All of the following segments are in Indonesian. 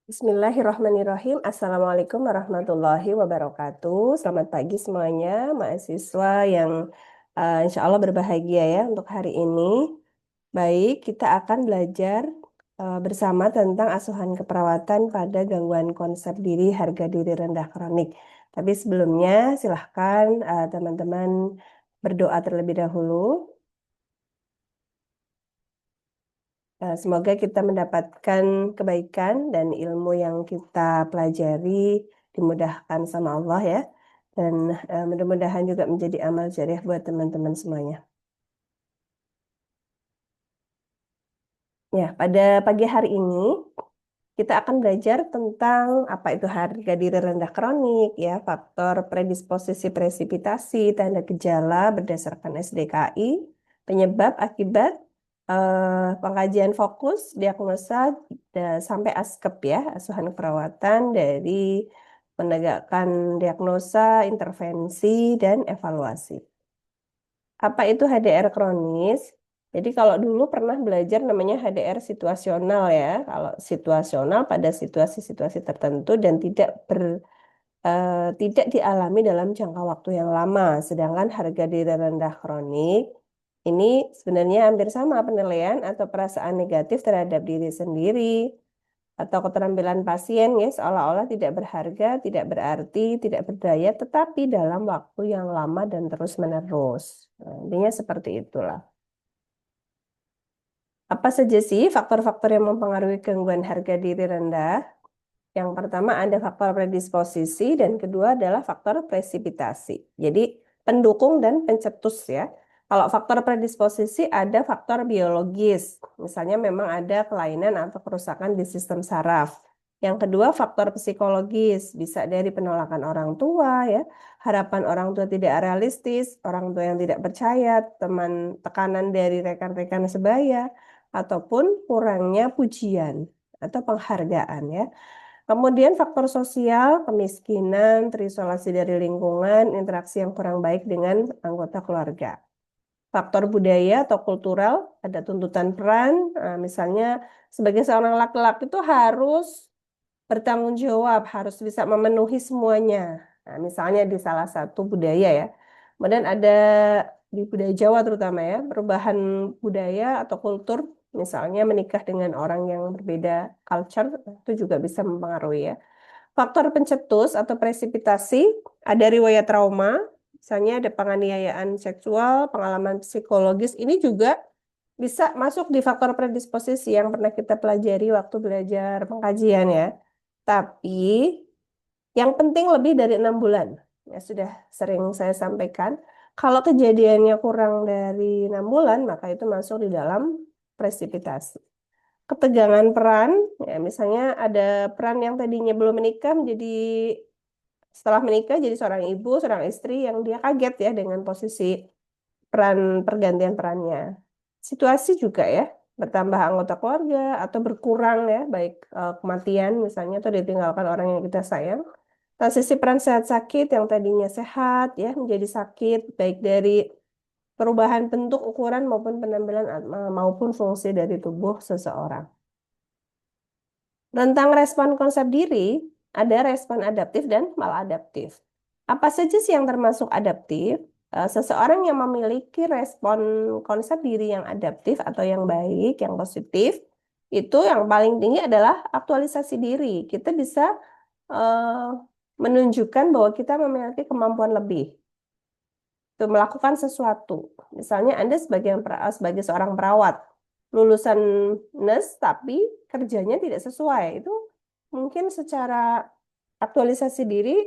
Bismillahirrahmanirrahim. Assalamualaikum warahmatullahi wabarakatuh. Selamat pagi semuanya, mahasiswa yang insya Allah berbahagia ya untuk hari ini. Baik, kita akan belajar bersama tentang asuhan keperawatan pada gangguan konsep diri, harga diri rendah kronik. Tapi sebelumnya silahkan teman-teman berdoa terlebih dahulu. Semoga kita mendapatkan kebaikan dan ilmu yang kita pelajari dimudahkan sama Allah ya. Dan mudah-mudahan juga menjadi amal jariah buat teman-teman semuanya. Ya, pada pagi hari ini kita akan belajar tentang apa itu harga diri rendah kronik ya, faktor predisposisi presipitasi, tanda gejala berdasarkan SDKI, penyebab akibat, pengkajian fokus, diagnosa sampai ASKEP ya, asuhan perawatan dari menegakkan diagnosa, intervensi dan evaluasi. Apa itu HDR kronis? Jadi kalau dulu pernah belajar namanya HDR situasional ya. Kalau situasional pada situasi-situasi tertentu dan tidak dialami dalam jangka waktu yang lama. Sedangkan harga diri rendah kronik ini sebenarnya hampir sama penilaian atau perasaan negatif terhadap diri sendiri atau keterampilan pasien ya seolah-olah tidak berharga, tidak berarti, tidak berdaya, tetapi dalam waktu yang lama dan terus-menerus. Nah, intinya seperti itulah. Apa saja sih faktor-faktor yang mempengaruhi gangguan harga diri rendah? Yang pertama ada faktor predisposisi dan kedua adalah faktor presipitasi. Jadi pendukung dan pencetus ya. Kalau faktor predisposisi ada faktor biologis, misalnya memang ada kelainan atau kerusakan di sistem saraf. Yang kedua faktor psikologis, bisa dari penolakan orang tua ya, harapan orang tua tidak realistis, orang tua yang tidak percaya, teman tekanan dari rekan-rekan sebaya, ataupun kurangnya pujian atau penghargaan ya. Kemudian faktor sosial, kemiskinan, terisolasi dari lingkungan, interaksi yang kurang baik dengan anggota keluarga. Faktor budaya atau kultural, ada tuntutan peran, misalnya sebagai seorang laki-laki itu harus bertanggung jawab, harus bisa memenuhi semuanya. Nah, misalnya di salah satu budaya ya. Kemudian ada di budaya Jawa terutama ya, perubahan budaya atau kultur, misalnya menikah dengan orang yang berbeda culture, itu juga bisa mempengaruhi ya. Faktor pencetus atau presipitasi, ada riwayat trauma, misalnya ada penganiayaan seksual, pengalaman psikologis, ini juga bisa masuk di faktor predisposisi yang pernah kita pelajari waktu belajar pengkajian ya. Tapi yang penting lebih dari 6 bulan. Ya sudah sering saya sampaikan. Kalau kejadiannya kurang dari 6 bulan, maka itu masuk di dalam presipitasi. Ketegangan peran, ya misalnya ada peran yang tadinya belum menikah menjadi setelah menikah jadi seorang ibu, seorang istri yang dia kaget ya dengan posisi peran pergantian perannya. Situasi juga ya, bertambah anggota keluarga atau berkurang ya, baik kematian misalnya atau ditinggalkan orang yang kita sayang. Transisi peran sehat sakit yang tadinya sehat ya menjadi sakit, baik dari perubahan bentuk, ukuran maupun penampilan maupun fungsi dari tubuh seseorang. Tentang respon konsep diri, ada respon adaptif dan maladaptif. Apa saja sih yang termasuk adaptif? Seseorang yang memiliki respon konsep diri yang adaptif atau yang baik, yang positif, itu yang paling tinggi adalah aktualisasi diri. Kita bisa eh, menunjukkan bahwa kita memiliki kemampuan lebih untuk melakukan sesuatu. Misalnya Anda sebagai seorang perawat, lulusan nurse tapi kerjanya tidak sesuai. Itu mungkin secara aktualisasi diri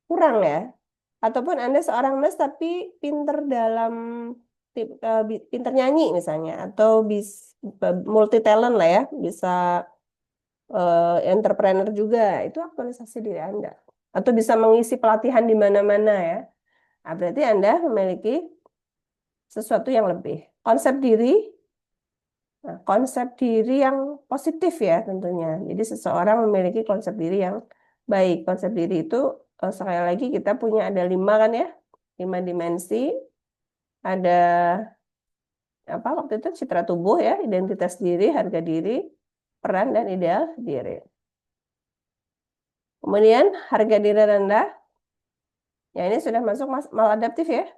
kurang ya. Ataupun Anda seorang nurse tapi pinter dalam pinter nyanyi misalnya atau multi talent lah ya, bisa entrepreneur juga. Itu aktualisasi diri Anda. Atau bisa mengisi pelatihan di mana-mana ya. Nah, berarti Anda memiliki sesuatu yang lebih. Konsep diri yang positif ya tentunya. Jadi seseorang memiliki konsep diri yang baik. Konsep diri itu sekali lagi kita punya ada 5 kan ya, 5 dimensi. Ada apa waktu itu citra tubuh ya, identitas diri, harga diri, peran dan ideal diri. Kemudian harga diri rendah, ya ini sudah masuk maladaptif ya.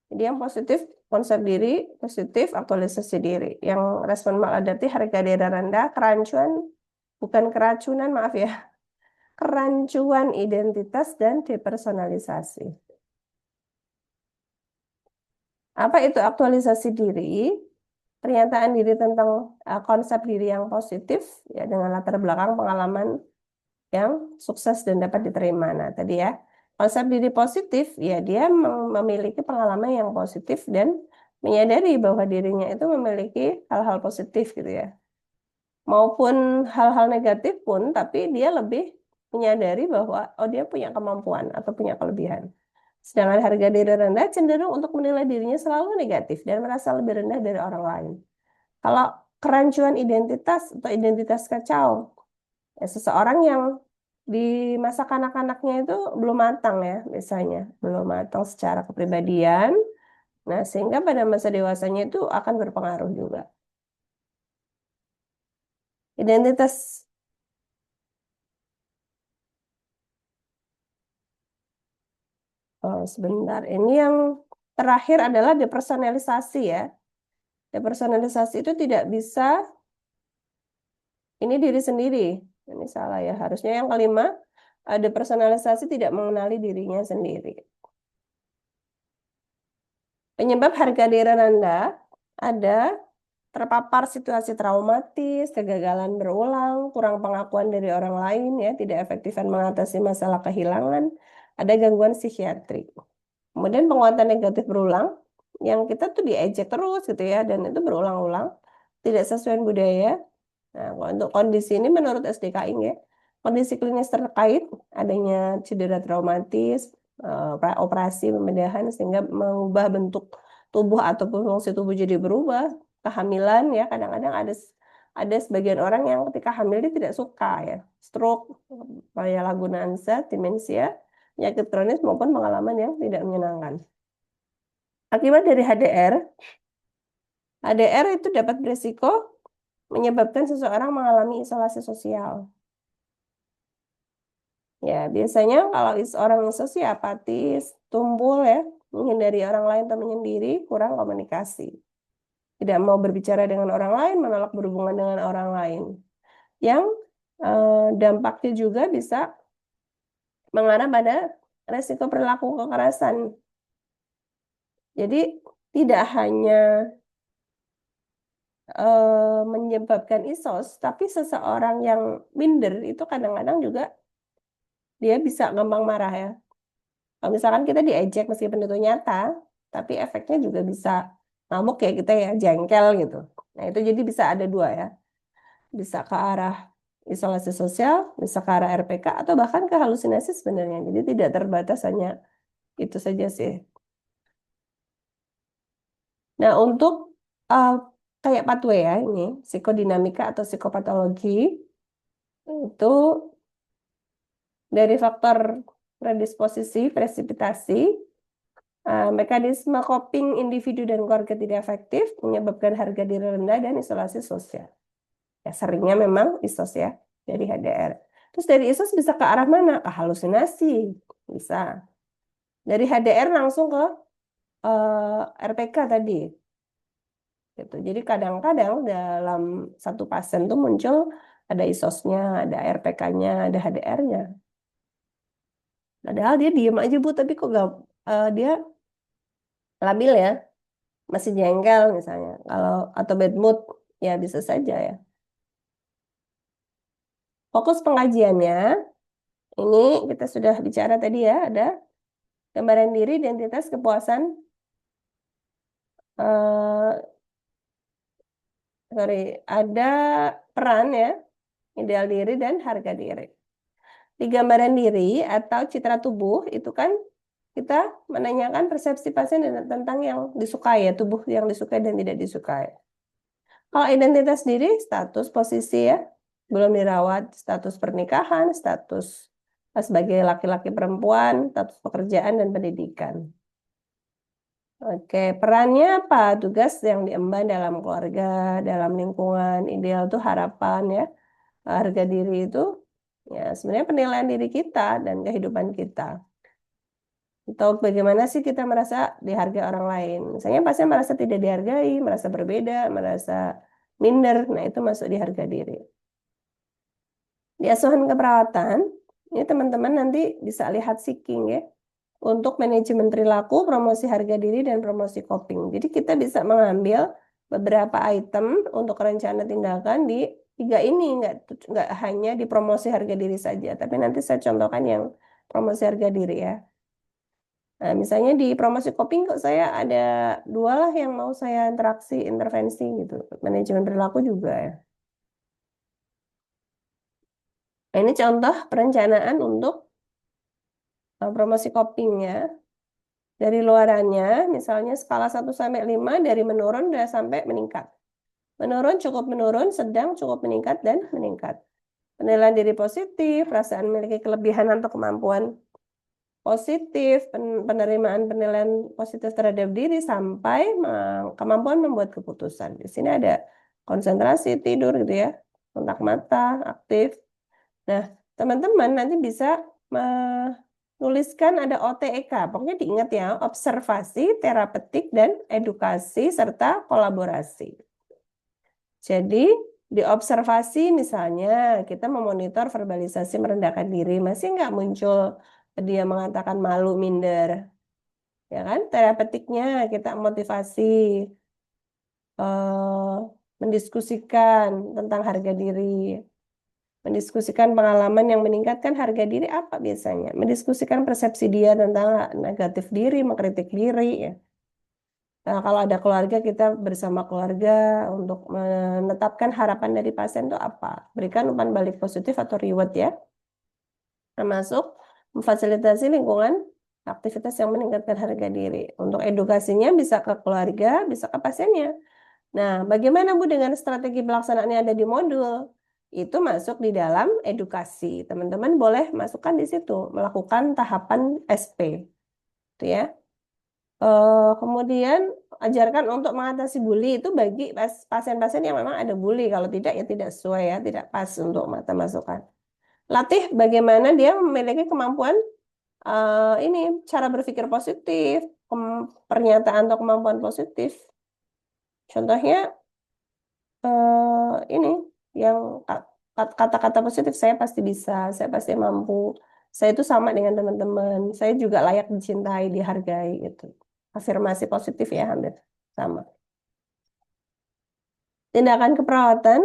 Jadi yang positif konsep diri, positif aktualisasi diri. Yang respon maladaptif harga diri rendah, kerancuan, bukan keracunan maaf ya. Kerancuan identitas dan depersonalisasi. Apa itu aktualisasi diri? Pernyataan diri tentang konsep diri yang positif ya dengan latar belakang pengalaman yang sukses dan dapat diterima. Nah, tadi ya, konsep diri positif ya dia memiliki pengalaman yang positif dan menyadari bahwa dirinya itu memiliki hal-hal positif gitu ya. Maupun hal-hal negatif pun, tapi dia lebih menyadari bahwa oh dia punya kemampuan atau punya kelebihan. Sedangkan harga diri rendah cenderung untuk menilai dirinya selalu negatif dan merasa lebih rendah dari orang lain. Kalau kerancuan identitas atau identitas kacau, ya seseorang yang di masa kanak-kanaknya itu belum matang ya, misalnya belum matang secara kepribadian, nah sehingga pada masa dewasanya itu akan berpengaruh juga. Identitas, oh, sebentar, ini yang terakhir adalah depersonalisasi ya. Depersonalisasi itu tidak bisa, ini diri sendiri. Ini salah ya, harusnya yang kelima, depersonalisasi tidak mengenali dirinya sendiri. Penyebab harga diri rendah ada terpapar situasi traumatis, kegagalan berulang, kurang pengakuan dari orang lain ya, tidak efektifan mengatasi masalah kehilangan, ada gangguan psikiatri. Kemudian penguatan negatif berulang, yang kita tuh diejek terus gitu ya, dan itu berulang-ulang, tidak sesuai budaya. Nah, untuk kondisi ini menurut SDKI ya, kondisi klinis terkait adanya cedera traumatis, operasi pembedahan sehingga mengubah bentuk tubuh ataupun fungsi tubuh jadi berubah, kehamilan ya kadang-kadang ada sebagian orang yang ketika hamil dia tidak suka ya, stroke, penyalahgunaan zat, demensia, penyakit kronis maupun pengalaman yang tidak menyenangkan. Akibat dari HDR, HDR itu dapat berisiko menyebabkan seseorang mengalami isolasi sosial. Ya, biasanya kalau orang sosiopatis, tumpul ya, menghindari orang lain atau menyendiri, kurang komunikasi. Tidak mau berbicara dengan orang lain, menolak berhubungan dengan orang lain. Yang dampaknya juga bisa mengarah pada resiko perilaku kekerasan. Jadi tidak hanya menyebabkan isos, tapi seseorang yang minder itu kadang-kadang juga dia bisa gampang marah ya. Kalau misalkan kita diejek meskipun itu nyata, tapi efeknya juga bisa ngamuk ya kita ya, jengkel gitu. Nah itu jadi bisa ada dua ya. Bisa ke arah isolasi sosial, bisa ke arah RPK, atau bahkan ke halusinasi sebenarnya. Jadi tidak terbatas hanya itu saja sih. Nah untuk uh, kayak pathway ya ini, psikodinamika atau psikopatologi, itu dari faktor predisposisi, presipitasi, mekanisme coping individu dan keluarga tidak efektif menyebabkan harga diri rendah dan isolasi sosial. Ya, seringnya memang isos ya dari HDR. Terus dari isos bisa ke arah mana? Ke halusinasi, bisa. Dari HDR langsung ke RPK tadi. Gitu. Jadi kadang-kadang dalam satu pasien tuh muncul ada isosnya, ada RPK-nya, ada HDR-nya. Padahal dia diem aja Bu, tapi kok gak, dia labil ya, masih jengkel misalnya. Kalau atau bad mood, ya bisa saja ya. Fokus pengajiannya, ini kita sudah bicara tadi ya, ada gambaran diri, identitas, kepuasan, sorry, ada peran ya, ideal diri dan harga diri. Di gambaran diri atau citra tubuh itu kan kita menanyakan persepsi pasien tentang yang disukai ya, tubuh yang disukai dan tidak disukai. Kalau identitas diri, status posisi ya, belum dirawat, status pernikahan, status sebagai laki-laki perempuan, status pekerjaan dan pendidikan. Oke, perannya apa? Tugas yang diemban dalam keluarga, dalam lingkungan, ideal tuh harapan ya. Harga diri itu Ya, sebenarnya penilaian diri kita dan kehidupan kita. Atau bagaimana sih kita merasa dihargai orang lain. Misalnya pasien merasa tidak dihargai, merasa berbeda, merasa minder. Nah, itu masuk di harga diri. Di asuhan keperawatan, ini teman-teman nanti bisa lihat seeking ya. Untuk manajemen perilaku, promosi harga diri, dan promosi coping. Jadi kita bisa mengambil beberapa item untuk rencana tindakan di tiga ini, nggak hanya di promosi harga diri saja, tapi nanti saya contohkan yang promosi harga diri ya. Nah, misalnya di promosi coping kok saya ada dua lah yang mau saya intervensi gitu. Manajemen perilaku juga ya. Nah, ini contoh perencanaan untuk promosi coping ya. Dari luarannya, misalnya skala 1 sampai 5 dari menurun udah sampai meningkat. Menurun, cukup menurun, sedang, cukup meningkat, dan meningkat. Penilaian diri positif, perasaan memiliki kelebihan atau kemampuan positif, penerimaan penilaian positif terhadap diri, sampai kemampuan membuat keputusan. Di sini ada konsentrasi, tidur gitu ya, kontak mata, aktif. Nah, teman-teman nanti bisa menuliskan ada OTEK. Pokoknya diingat ya, observasi, terapeutik, dan edukasi, serta kolaborasi. Jadi, di observasi misalnya kita memonitor verbalisasi merendahkan diri. Masih nggak muncul dia mengatakan malu, minder. Ya kan? Terapeutiknya kita motivasi, eh, mendiskusikan tentang harga diri. Mendiskusikan pengalaman yang meningkatkan harga diri apa biasanya? Mendiskusikan persepsi dia tentang negatif diri, mengkritik diri ya. Nah, kalau ada keluarga, kita bersama keluarga untuk menetapkan harapan dari pasien itu apa? Berikan umpan balik positif atau reward ya. Termasuk memfasilitasi lingkungan aktivitas yang meningkatkan harga diri. Untuk edukasinya bisa ke keluarga, bisa ke pasiennya. Nah, bagaimana Bu dengan strategi pelaksanaannya ada di modul? Itu masuk di dalam edukasi. Teman-teman boleh masukkan di situ, melakukan tahapan SP. Itu ya. Kemudian ajarkan untuk mengatasi bully itu bagi pasien-pasien yang memang ada bully. Kalau tidak ya tidak sesuai ya, tidak pas untuk mata masukan. Latih bagaimana dia memiliki kemampuan ini cara berpikir positif, pernyataan atau kemampuan positif. Contohnya ini yang kata-kata positif, saya pasti bisa, saya pasti mampu, saya itu sama dengan teman-teman, saya juga layak dicintai, dihargai itu. Afirmasi positif ya hampir sama. Tindakan keperawatan,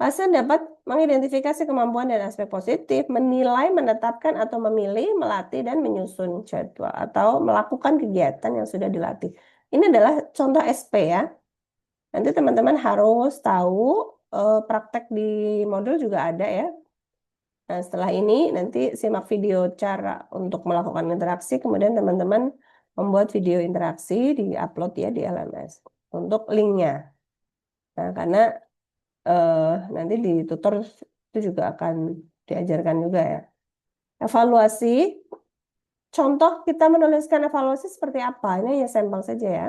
pasien dapat mengidentifikasi kemampuan dan aspek positif, menilai, menetapkan atau memilih, melatih dan menyusun jadwal atau melakukan kegiatan yang sudah dilatih. Ini adalah contoh SP ya. Nanti teman-teman harus tahu praktek di modul juga ada ya. Nah, setelah ini nanti simak video cara untuk melakukan interaksi, kemudian teman-teman membuat video interaksi, di-upload ya di LMS untuk linknya. Nah, karena eh, nanti di tutor itu juga akan diajarkan juga ya. Evaluasi, contoh kita menuliskan evaluasi seperti apa? Ini hanya sampel saja ya.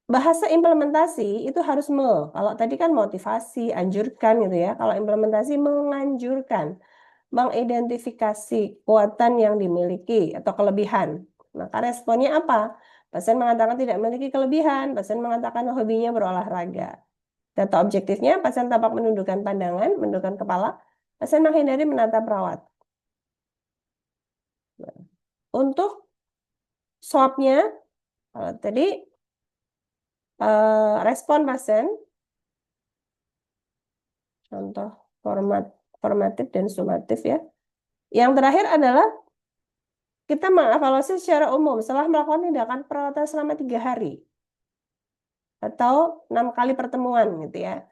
Bahasa implementasi itu harus kalau tadi kan motivasi, anjurkan gitu ya. Kalau implementasi menganjurkan, mengidentifikasi kekuatan yang dimiliki atau kelebihan. Maka responnya apa? Pasien mengatakan tidak memiliki kelebihan, pasien mengatakan hobinya berolahraga. Data objektifnya, pasien tampak menundukkan pandangan, menundukkan kepala, pasien menghindari menatap perawat. Untuk swabnya, kalau tadi respon pasien, contoh formatif dan sumatif ya. Yang terakhir adalah kita mengevaluasi secara umum setelah melakukan tindakan perawatan selama 3 hari atau 6 kali pertemuan gitu ya.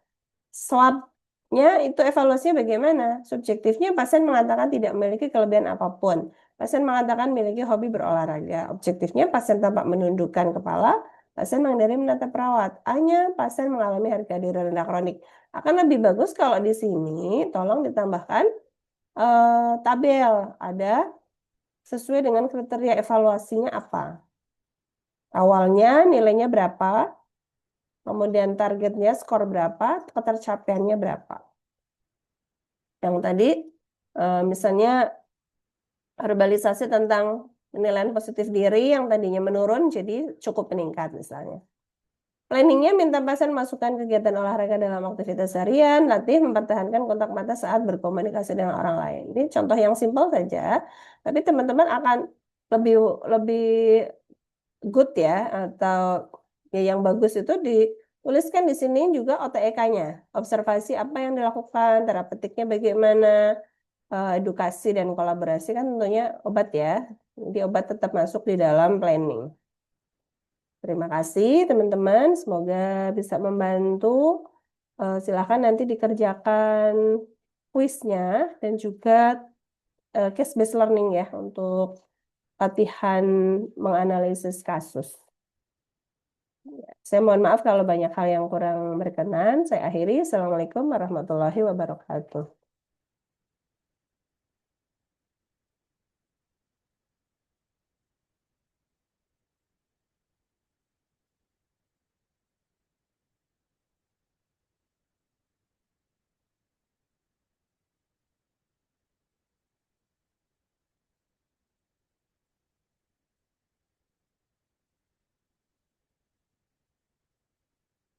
Swabnya itu evaluasinya bagaimana? Subjektifnya pasien mengatakan tidak memiliki kelebihan apapun. Pasien mengatakan memiliki hobi berolahraga. Objektifnya pasien tampak menundukkan kepala. Pasien menghindari menatap perawat. Hanya pasien mengalami harga diri rendah kronik. Akan lebih bagus kalau di sini tolong ditambahkan tabel. Ada sesuai dengan kriteria evaluasinya apa. Awalnya nilainya berapa, kemudian targetnya skor berapa, ketercapaiannya berapa. Yang tadi misalnya verbalisasi tentang penilaian positif diri yang tadinya menurun jadi cukup meningkat misalnya. Planningnya minta pasien masukkan kegiatan olahraga dalam aktivitas harian, latih mempertahankan kontak mata saat berkomunikasi dengan orang lain. Ini contoh yang simpel saja, tapi teman-teman akan lebih lebih good ya, atau ya yang bagus itu dituliskan di sini juga OTEK-nya, observasi apa yang dilakukan, terapeutiknya bagaimana, edukasi dan kolaborasi kan tentunya obat ya. Jadi obat tetap masuk di dalam planning. Terima kasih teman-teman, semoga bisa membantu. Silakan nanti dikerjakan kuisnya dan juga case-based learning ya untuk latihan menganalisis kasus. Saya mohon maaf kalau banyak hal yang kurang berkenan. Saya akhiri. Assalamualaikum warahmatullahi wabarakatuh.